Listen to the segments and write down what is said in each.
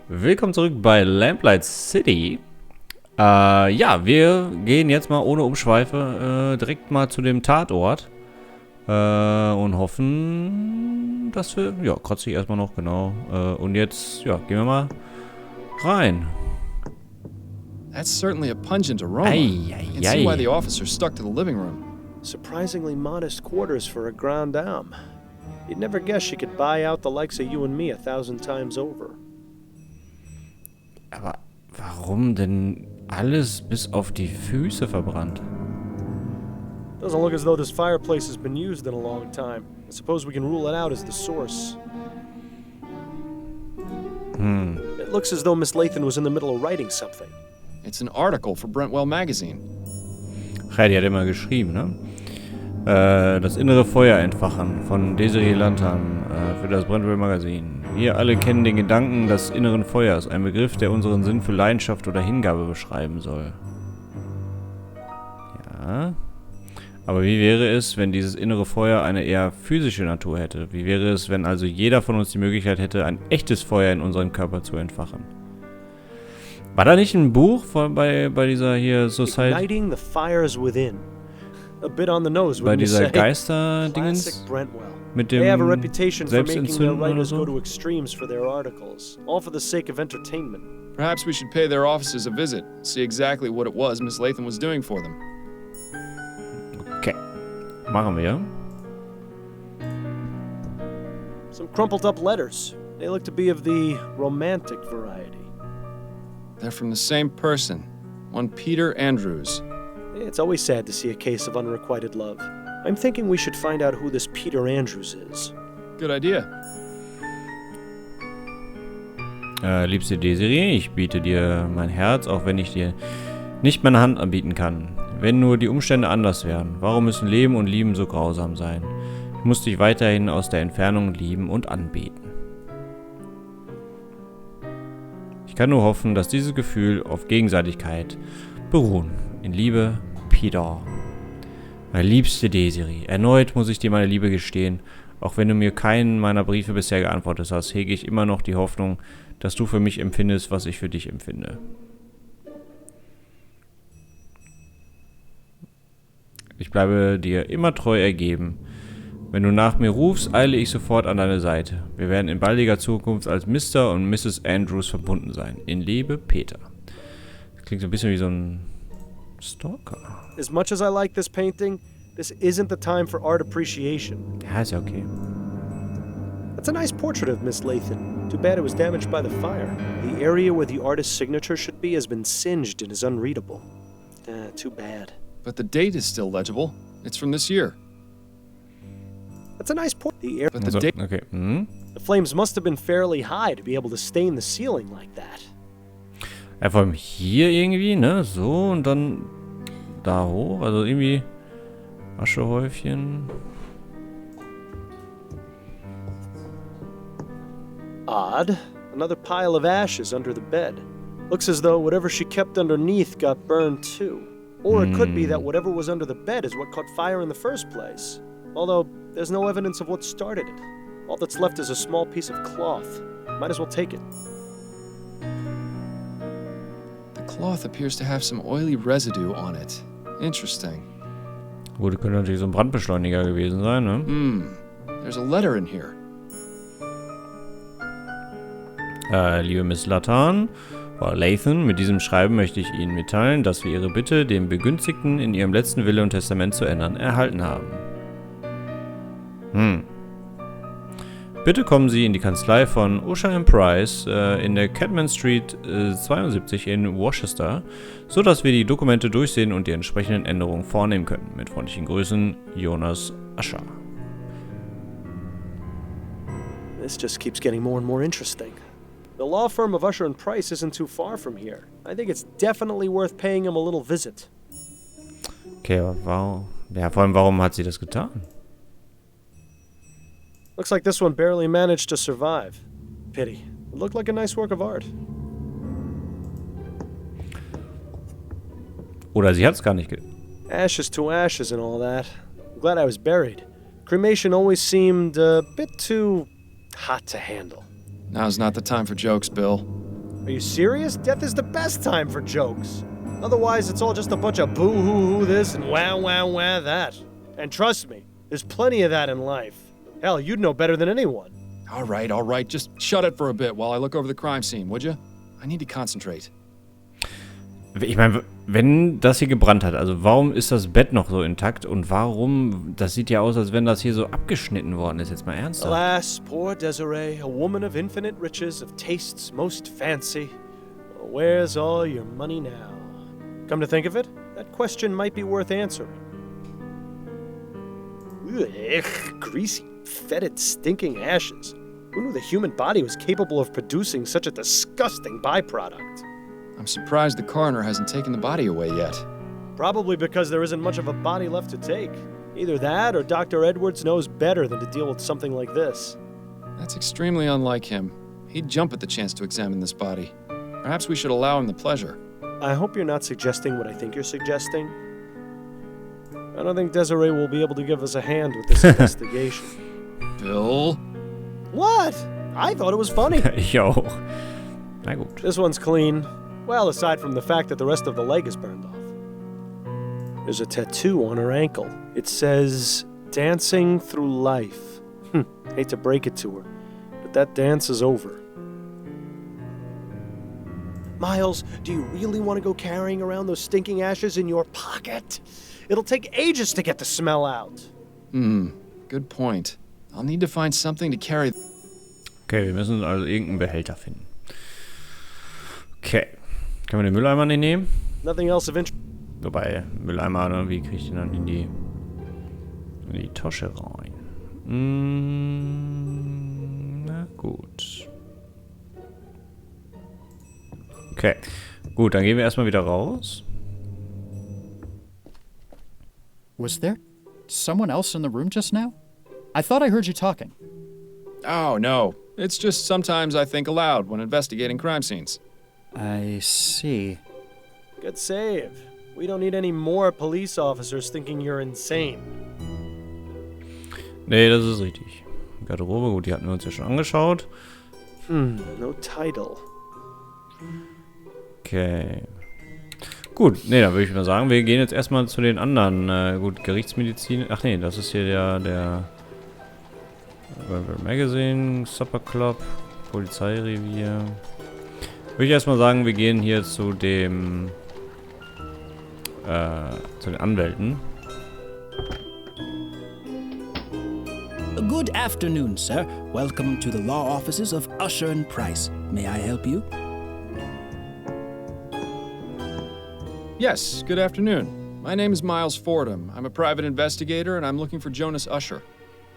Willkommen zurück bei Lamplight City. Ja, wir gehen jetzt mal ohne Umschweife direkt mal zu dem Tatort. Und hoffen, dass wir... Ja, kratze ich erstmal noch, genau. Und jetzt, ja, gehen wir mal rein. That's certainly a pungent aroma. Ay, ay, You can see ay. why the officer stuck to the living room. Surprisingly modest quarters for a grande dame. You'd never guess she could buy out the likes of you and me 1,000 times over. Aber warum denn alles bis auf die Füße verbrannt? Doesn't look as though this fireplace has been used in a long time. I suppose we can rule it out as the source. It looks as though Miss Lathan was in the middle of writing something. It's an article for Brentwell magazine. Ja, die hat immer geschrieben, ne? Das innere Feuer entfachen von Desiree Lantan für das Brentwell Magazin. Wir alle kennen den Gedanken des inneren Feuers, ein Begriff, der unseren Sinn für Leidenschaft oder Hingabe beschreiben soll. Ja. Aber wie wäre es, wenn dieses innere Feuer eine eher physische Natur hätte? Wie wäre es, wenn also jeder von uns die Möglichkeit hätte, ein echtes Feuer in unserem Körper zu entfachen? War da nicht ein Buch bei dieser hier Society? Igniting the fires within. A bit on the nose, Bei wouldn't you dieser say? Geisterdingens? Classic Brentwell. Mit They have a dem reputation for making their Selbstentzünden oder writers so? go to extremes for their articles, all for the sake of entertainment. Perhaps we should pay their offices a visit, see exactly what it was Miss Lathan was doing for them. Okay. Machen wir. Some crumpled up letters. They look to be of the romantic variety. They're from the same person, one Peter Andrews. It's always sad to see a case of unrequited love. I'm thinking we should find out who this Peter Andrews is. Good idea. Liebste Desiree, ich biete dir mein Herz, auch wenn ich dir nicht meine Hand anbieten kann. Wenn nur die Umstände anders wären. Warum müssen Leben und Lieben so grausam sein? Ich muss dich weiterhin aus der Entfernung lieben und anbeten. Ich kann nur hoffen, dass dieses Gefühl auf Gegenseitigkeit beruhen. In Liebe, Peter. Meine liebste Desiree, erneut muss ich dir meine Liebe gestehen. Auch wenn du mir keinen meiner Briefe bisher geantwortet hast, hege ich immer noch die Hoffnung, dass du für mich empfindest, was ich für dich empfinde. Ich bleibe dir immer treu ergeben. Wenn du nach mir rufst, eile ich sofort an deine Seite. Wir werden in baldiger Zukunft als Mr. und Mrs. Andrews verbunden sein. In Liebe, Peter. Das klingt so ein bisschen wie so ein Stalker. As much as I like this painting, this isn't the time for art appreciation. Ja, ist ja okay. That's a nice portrait of Miss Lathan. Too bad it was damaged by the fire. The area where the artist's signature should be has been singed and is unreadable. Too bad. But the date is still legible. It's from this year. That's a nice portrait. But the Also, date... okay. The flames must have been fairly high to be able to stain the ceiling like that. Ja, vor allem hier irgendwie, ne? So und dann da hoch. Also irgendwie Aschehäufchen. Odd. Another pile of ashes under the bed. Looks as though whatever she kept underneath got burned too. Or it could be that whatever was under the bed is what caught fire in the first place. Although, there's no evidence of what started it. All that's left is a small piece of cloth. Might as well take it. The cloth appears to have some oily residue on it. Interesting. Gut, könnte natürlich so ein Brandbeschleuniger gewesen sein, ne? There's a letter in here. Liebe Miss Lathan, Frau Lathan, mit diesem Schreiben möchte ich Ihnen mitteilen, dass wir Ihre Bitte, den Begünstigten in Ihrem letzten Wille und Testament zu ändern, erhalten haben. Bitte kommen Sie in die Kanzlei von Usher & Price in der Cadman Street 72 in Worcester, sodass wir die Dokumente durchsehen und die entsprechenden Änderungen vornehmen können. Mit freundlichen Grüßen, Jonas Usher. This just keeps getting more and more interesting. The law firm of Usher & Price isn't too far from here. I think it's definitely worth paying him a little visit. Okay, aber warum? Ja, vor allem, warum hat sie das getan? Looks like this one barely managed to survive. Pity. It looked like a nice work of art. Oder sie hat es gar nicht Ashes to ashes and all that. I'm glad I was buried. Cremation always seemed a bit too hot to handle. Now's not the time for jokes, Bill. Are you serious? Death is the best time for jokes. Otherwise, it's all just a bunch of boo-hoo-hoo this and wah-wah-wah that. And trust me, there's plenty of that in life. Hell, you'd know better than anyone. All right. Just shut it for a bit while I look over the crime scene, would you? I need to concentrate. Ich meine, wenn das hier gebrannt hat, also warum ist das Bett noch so intakt und warum, das sieht ja aus, als wenn das hier so abgeschnitten worden ist, jetzt mal ernsthaft. Alas, poor Desiree, a woman of infinite riches, of tastes most fancy. Where's all your money now? Come to think of it, that question might be worth answering. Ugh, greasy, fetid, stinking ashes. Who knew the human body was capable of producing such a disgusting byproduct? I'm surprised the coroner hasn't taken the body away yet. Probably because there isn't much of a body left to take. Either that or Dr. Edwards knows better than to deal with something like this. That's extremely unlike him. He'd jump at the chance to examine this body. Perhaps we should allow him the pleasure. I hope you're not suggesting what I think you're suggesting. I don't think Desiree will be able to give us a hand with this investigation. Bill? What? I thought it was funny. Ich auch. Na gut. This one's clean. Well, aside from the fact that the rest of the leg is burned off. There's a tattoo on her ankle. It says, "Dancing through life." Hate to break it to her, but that dance is over. Miles, do you really want to go carrying around those stinking ashes in your pocket? It'll take ages to get the smell out. Good point. I'll need to find something to carry. Okay, wir müssen also irgendeinen Behälter finden. Okay. Können wir den Mülleimer nicht nehmen? Nothing else of interest. Wobei, Mülleimer, ne, wie kriege ich den dann in die Tasche rein? Na gut. Okay. Gut, dann gehen wir erstmal wieder raus. Was there someone else in the room just now? I thought I heard you talking. Oh, no. It's just sometimes I think aloud when investigating crime scenes. I see. Good save. We don't need any more police officers thinking you're insane. Nee, das ist richtig. Garderobe, gut, die hatten wir uns ja schon angeschaut. No title. Okay. Gut, nee, dann würde ich mal sagen, wir gehen jetzt erstmal zu den anderen. Gut, Gerichtsmedizin. Ach nee, das ist hier der Magazine, Supper Club, Polizeirevier. Würde ich erstmal sagen, wir gehen hier zu den Anwälten. Good afternoon, sir. Welcome to the law offices of Usher and Price. May I help you? Yes, good afternoon. My name is Miles Fordham. I'm a private investigator, and I'm looking for Jonas Usher.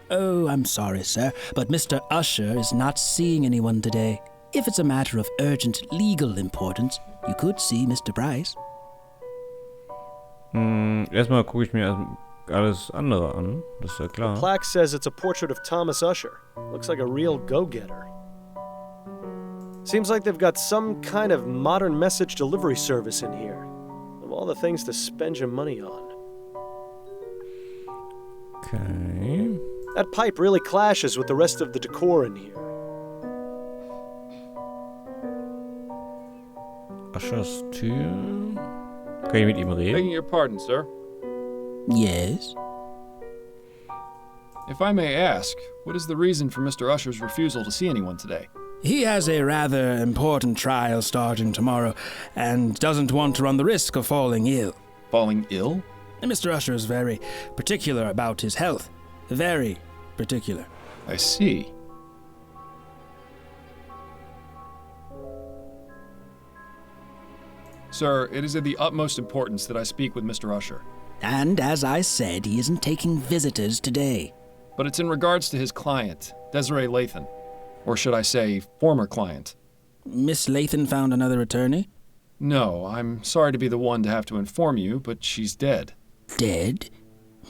Oh, I'm sorry, sir, but Mr. Usher is not seeing anyone today. If it's a matter of urgent legal importance, you could see Mr. Price. Erstmal gucke ich mir alles andere an. Das ist ja klar. The plaque says it's a portrait of Thomas Usher. Looks like a real go-getter. Seems like they've got some kind of modern message delivery service in here. Of all the things to spend your money on. Okay. That pipe really clashes with the rest of the decor in here. Ushers Tür. Kann ich mit ihm reden? Begging your pardon, sir. Yes? If I may ask, what is the reason for Mr. Usher's refusal to see anyone today? He has a rather important trial starting tomorrow and doesn't want to run the risk of falling ill. Falling ill? Mr. Usher is very particular about his health. Very particular. I see. Sir, it is of the utmost importance that I speak with Mr. Usher. And as I said, he isn't taking visitors today. But it's in regards to his client, Desiree Lathan. Or should I say, former client. Miss Lathan found another attorney? No, I'm sorry to be the one to have to inform you, but she's dead. Dead?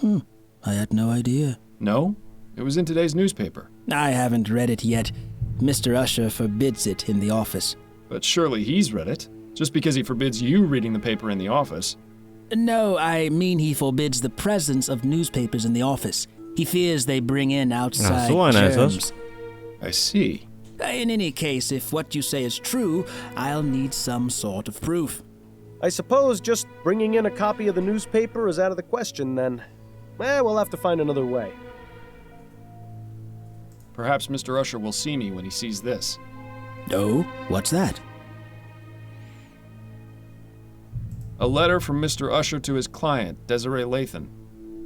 I had no idea. No? It was in today's newspaper. I haven't read it yet. Mr. Usher forbids it in the office. But surely he's read it. Just because he forbids you reading the paper in the office. No, I mean he forbids the presence of newspapers in the office. He fears they bring in outside so einer ist das. germs. I see. In any case, if what you say is true, I'll need some sort of proof. I suppose just bringing in a copy of the newspaper is out of the question, then. We'll have to find another way. Perhaps Mr. Usher will see me when he sees this. Oh, what's that? A letter from Mr. Usher to his client, Desiree Lathan.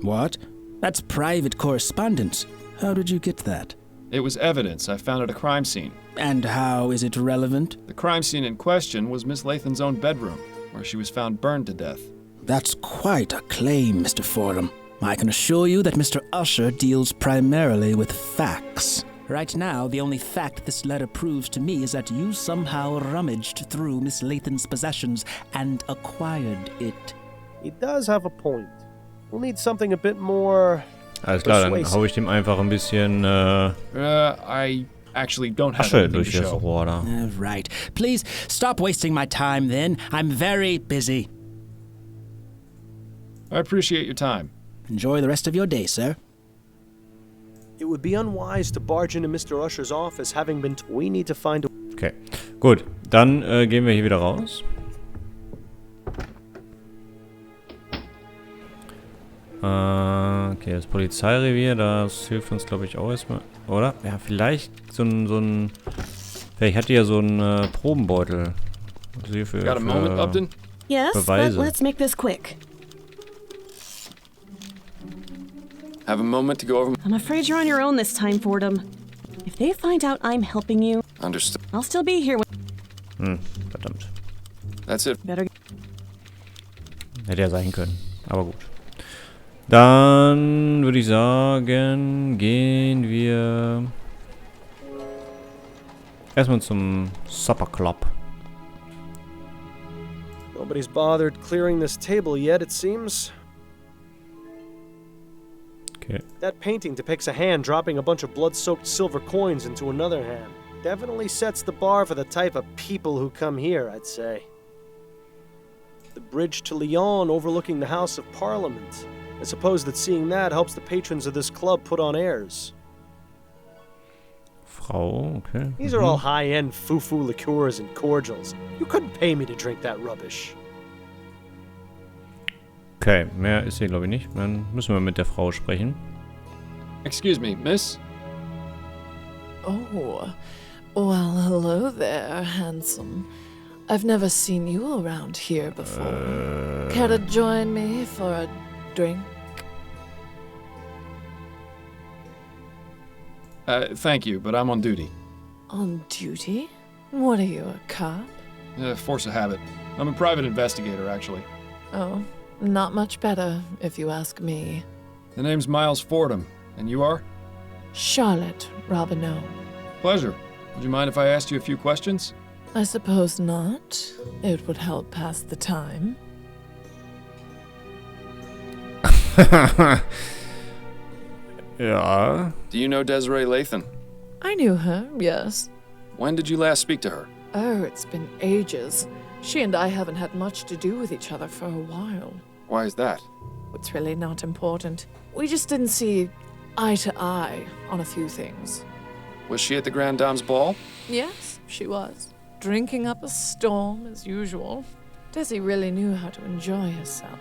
What? That's private correspondence. How did you get that? It was evidence I found at a crime scene. And how is it relevant? The crime scene in question was Miss Lathan's own bedroom, where she was found burned to death. That's quite a claim, Mr. Fordham. I can assure you that Mr. Usher deals primarily with facts. Right now, the only fact this letter proves to me is that you somehow rummaged through Miss Lathan's possessions and acquired it. He does have a point. We'll need something a bit more... Alles klar, dann hau ich dem einfach ein bisschen I actually don't have Asche anything durch to das show. Rohr da. Right. Please stop wasting my time then. I'm very busy. I appreciate your time. Enjoy the rest of your day, sir. It would be unwise to barge into Mr. Usher's office, having been... We need to find a... Okay, gut. Dann gehen wir hier wieder raus. Okay, das Polizeirevier, das hilft uns, glaube ich, auch erstmal. Oder? Ja, vielleicht so ein... Vielleicht hat die ja so einen Probenbeutel. Also hier für Got a moment, Upton? Yes, Beweise. but let's make this quick. Have a moment to go over... I'm afraid you're on your own this time, Fordham. If they find out I'm helping you, Understood. I'll still be here when... Verdammt. That's it. Better... Hätte ja sein können. Aber gut. Dann würde ich sagen, gehen wir erstmal zum Supper Club. Nobody's bothered clearing this table yet, it seems. Okay. That painting depicts a hand dropping a bunch of blood-soaked silver coins into another hand. Definitely sets the bar for the type of people who come here, I'd say. The bridge to Lyon overlooking the House of Parliament. I suppose that seeing that helps the patrons of this club put on airs. Frau, okay. These are all high-end foo-foo liqueurs and cordials. You couldn't pay me to drink that rubbish. Okay, mehr ist hier glaube ich nicht. Dann müssen wir mit der Frau sprechen. Excuse me, miss? Oh, well, hello there, handsome. I've never seen you around here before. Care to join me for a drink? Thank you, but I'm on duty. On duty? What are you, a cop? Force of habit. I'm a private investigator, actually. Oh, not much better, if you ask me. The name's Miles Fordham, and you are? Charlotte Robineau. Pleasure. Would you mind if I asked you a few questions? I suppose not. It would help pass the time. Ja. Do you know Desiree Lathan? I knew her, yes. When did you last speak to her? Oh, it's been ages. She and I haven't had much to do with each other for a while. Why is that? It's really not important. We just didn't see eye to eye on a few things. Was she at the Grand Dame's ball? Yes, she was. Drinking up a storm, as usual. Desi really knew how to enjoy herself.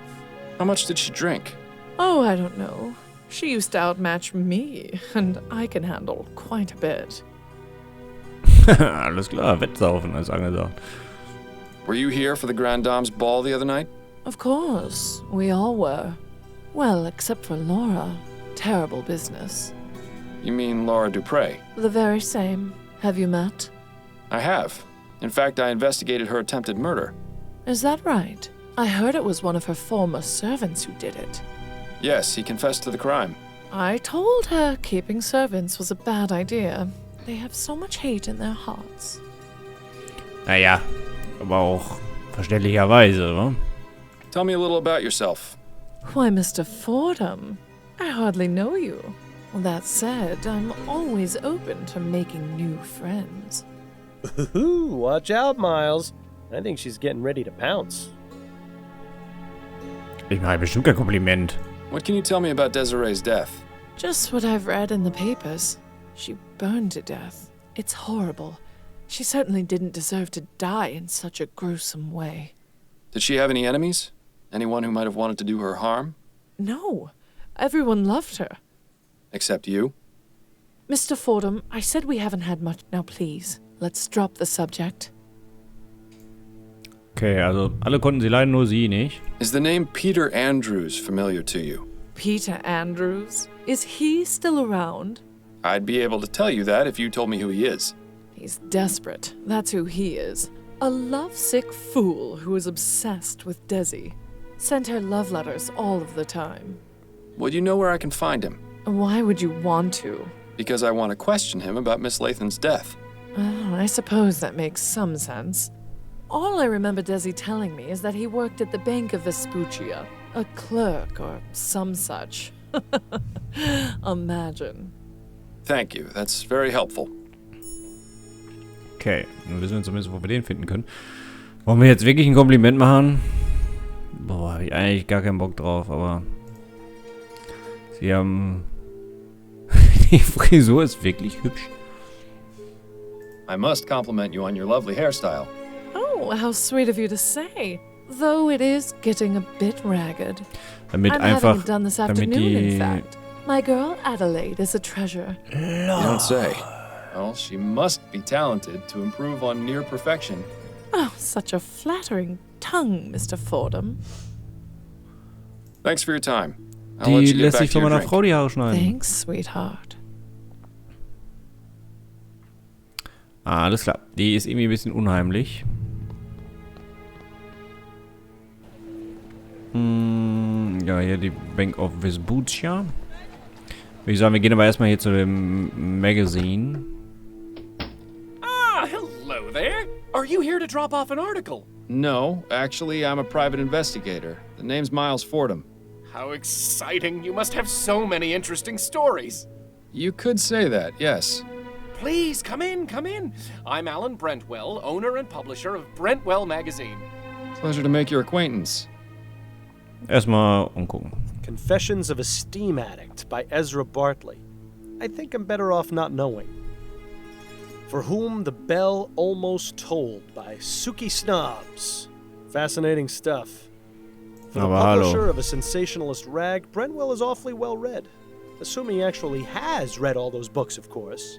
How much did she drink? Oh, I don't know. She used to outmatch me, and I can handle quite a bit. Alles klar, Wettsaufen ist angesagt. Were you here for the Grand Dame's ball the other night? Of course, we all were. Well, except for Laura. Terrible business. You mean Laura Dupre? The very same. Have you met? I have. In fact, I investigated her attempted murder. Is that right? I heard it was one of her former servants who did it. Yes, he confessed to the crime. I told her keeping servants was a bad idea. They have so much hate in their hearts. Naja, aber auch verständlicherweise, wa? Tell me a little about yourself. Why, Mr. Fordham, I hardly know you. That said, I'm always open to making new friends. Ooh, watch out, Miles. I think she's getting ready to pounce. Ich meine, bestimmt kein Kompliment. What can you tell me about Desiree's death? Just what I've read in the papers. She burned to death. It's horrible. She certainly didn't deserve to die in such a gruesome way. Did she have any enemies? Anyone who might have wanted to do her harm? No. Everyone loved her. Except you? Mr. Fordham, I said we haven't had much. Now please, let's drop the subject. Okay, also alle konnten sie leiden, nur sie nicht. Is the name Peter Andrews familiar to you? Peter Andrews? Is he still around? I'd be able to tell you that if you told me who he is. He's desperate. That's who he is. A lovesick fool who is obsessed with Desi. Sent her love letters all of the time. Would you know where I can find him? Why would you want to? Because I want to question him about Miss Lathan's death. Well, I suppose that makes some sense. All I remember Desi telling me is that he worked at the Bank of Vespuccia, a clerk or some such. Imagine. Thank you, that's very helpful. Okay, dann wissen wir zumindest, wo wir den finden können. Wollen wir jetzt wirklich ein Kompliment machen? Boah, hab ich eigentlich gar keinen Bock drauf, aber... Sie haben... Die Frisur ist wirklich hübsch. I must compliment you on your lovely hairstyle. Oh, how sweet of you to say. Though it is getting a bit ragged. Damit I'm einfach... having it done this damit afternoon, in die... fact. My girl Adelaide is a treasure. You don't say. Well, she must be talented to improve on near perfection. Oh, such a flattering tongue, Mr. Fordham. Thanks for your time. I'll let Die you get lässt back sich to von your meiner drink. Frau die Haare schneiden. Thanks, sweetheart. Ah, alles klar. Die ist irgendwie ein bisschen unheimlich. Ja, hier die Bank of Vespuccia. Würde ich sagen, wir gehen aber erstmal hier zu dem Magazine. Ah, hello there. Are you here to drop off an article? No, actually, I'm a private investigator. The name's Miles Fordham. How exciting. You must have so many interesting stories. You could say that, yes. Please, come in, come in. I'm Alan Brentwell, owner and publisher of Brentwell Magazine. Pleasure to make your acquaintance. Erstmal umgucken. Confessions of a Steam Addict by Ezra Bartley. I think I'm better off not knowing. For Whom the Bell Almost Tolled by Suki Snobs. Fascinating stuff. For the Aber publisher hallo. of a sensationalist rag, Brentwell is awfully well read. Assuming he actually has read all those books, of course.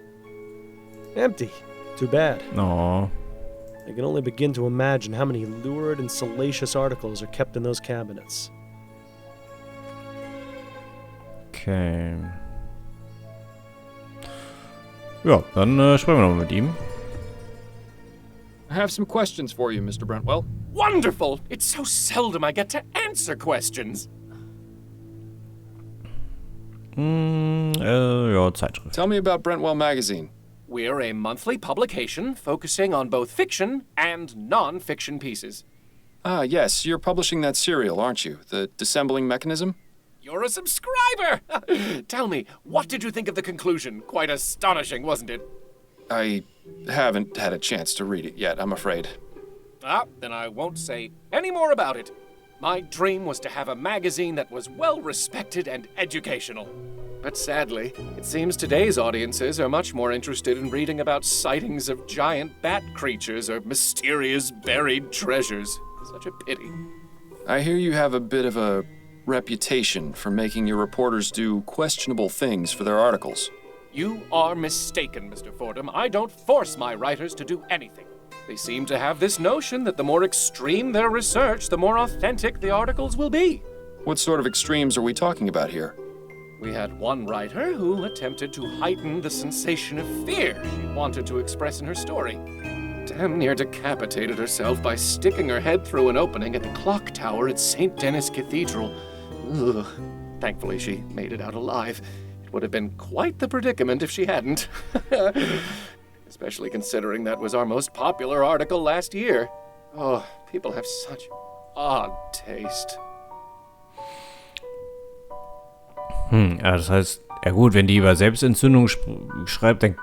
Empty. Too bad. No. I can only begin to imagine how many lurid and salacious articles are kept in those cabinets. Okay. Ja, dann sprechen wir nochmal mit ihm. I have some questions for you, Mr. Brentwell. Wonderful. It's so seldom I get to answer questions. Ja, Zeitschrift. Tell me about Brentwell Magazine. We're a monthly publication focusing on both fiction and non-fiction pieces. Ah, yes, you're publishing that serial, aren't you? The Dissembling Mechanism? You're a subscriber! Tell me, what did you think of the conclusion? Quite astonishing, wasn't it? I haven't had a chance to read it yet, I'm afraid. Ah, then I won't say any more about it. My dream was to have a magazine that was well-respected and educational. But sadly, it seems today's audiences are much more interested in reading about sightings of giant bat creatures or mysterious buried treasures. Such a pity. I hear you have a bit of a reputation for making your reporters do questionable things for their articles. You are mistaken, Mr. Fordham. I don't force my writers to do anything. They seem to have this notion that the more extreme their research, the more authentic the articles will be. What sort of extremes are we talking about here? We had one writer who attempted to heighten the sensation of fear she wanted to express in her story. Damn near decapitated herself by sticking her head through an opening at the clock tower at St. Denis Cathedral. Ugh. Thankfully, she made it out alive. It would have been quite the predicament if she hadn't. Especially considering that was our most popular article last year. Oh, people have such odd taste. Ja, das heißt, ja gut, wenn die über Selbstentzündung schreibt, dann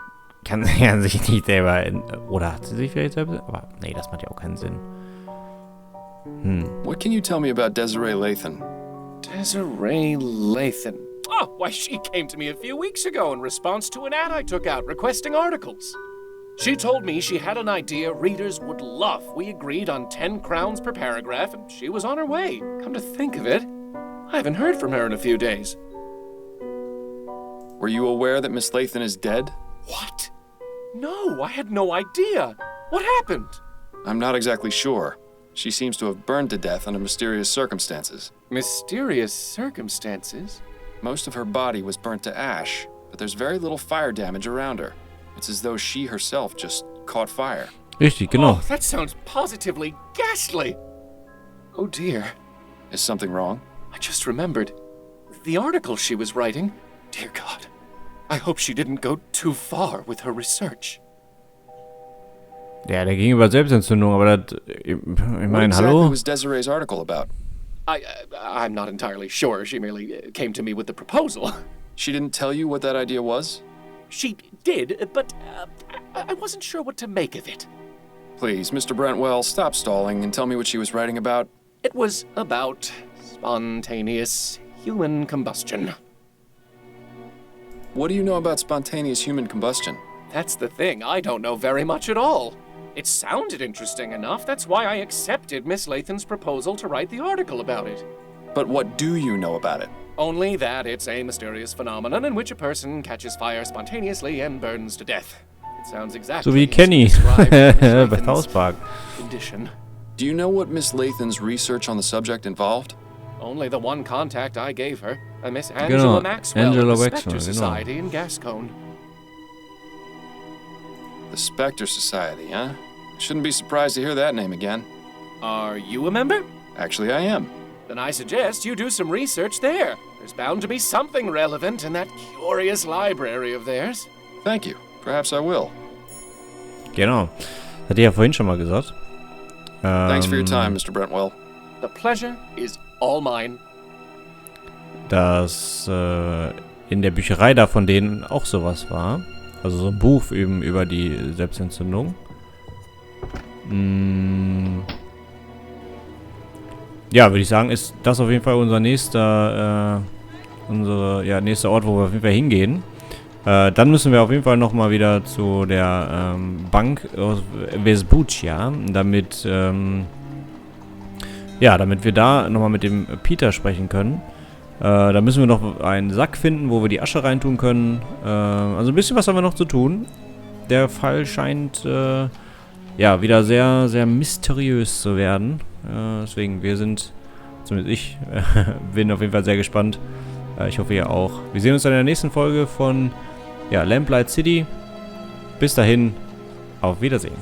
kann sie ja sich nicht selber... Oder hat sie sich vielleicht selbst... Aber nee, das macht ja auch keinen Sinn. What can you tell me about Desiree Lathan? Desiree Lathan. Oh, why, she came to me a few weeks ago in response to an ad I took out requesting articles. She told me she had an idea readers would love. We agreed on 10 crowns per paragraph, and she was on her way. Come to think of it, I haven't heard from her in a few days. Were you aware that Miss Lathan is dead? What? No, I had no idea. What happened? I'm not exactly sure. She seems to have burned to death under mysterious circumstances. Mysterious circumstances? Most of her body was burnt to ash, but there's very little fire damage around her. It's as though she herself just caught fire. Richtig, genau. Oh, that sounds positively ghastly. Oh dear. Is something wrong? I just remembered. The article she was writing. Dear God. I hope she didn't go too far with her research. Ja, der ging über Selbstentzündung, aber das... Ich What meine, exactly hallo? was Desiree's article about? I'm not entirely sure. She merely came to me with the proposal. She didn't tell you what that idea was? She did, but I wasn't sure what to make of it. Please, Mr. Brentwell, stop stalling and tell me what she was writing about. It was about spontaneous human combustion. What do you know about spontaneous human combustion? That's the thing. I don't know very much at all. It sounded interesting enough. That's why I accepted Miss Lathan's proposal to write the article about it. But what do you know about it? Only that it's a mysterious phenomenon in which a person catches fire spontaneously and burns to death. It sounds exactly So wie as Kenny described in Miss bei Lathan's South Park. condition. Do you know what Miss Lathan's research on the subject involved? Only the one contact I gave her, a Miss Angela Genau, Maxwell Angela of the Maxwell, Spectre genau. Society in Gascon. The Spectre Society, huh? Shouldn't be surprised to hear that name again. Are you a member? Actually, I am. Then I suggest you do some research there. There's bound to be something relevant in that curious library of theirs. Thank you. Perhaps I will. Genau. Hatte ich ja vorhin schon mal gesagt. Thanks for your time, Mr. Brentwell. The pleasure is all mine. Dass in der Bücherei da von denen auch sowas war. Also so ein Buch eben über die Selbstentzündung. Ja, würde ich sagen, ist das auf jeden Fall unser nächster nächster Ort, wo wir auf jeden Fall hingehen. Dann müssen wir auf jeden Fall nochmal wieder zu der Bank aus Vespuccia, damit wir da nochmal mit dem Peter sprechen können. Da müssen wir noch einen Sack finden, wo wir die Asche reintun können. Also ein bisschen was haben wir noch zu tun. Der Fall scheint wieder sehr, sehr mysteriös zu werden. Deswegen, zumindest ich, bin auf jeden Fall sehr gespannt. Ich hoffe, ihr auch. Wir sehen uns dann in der nächsten Folge von Lamplight City. Bis dahin, auf Wiedersehen.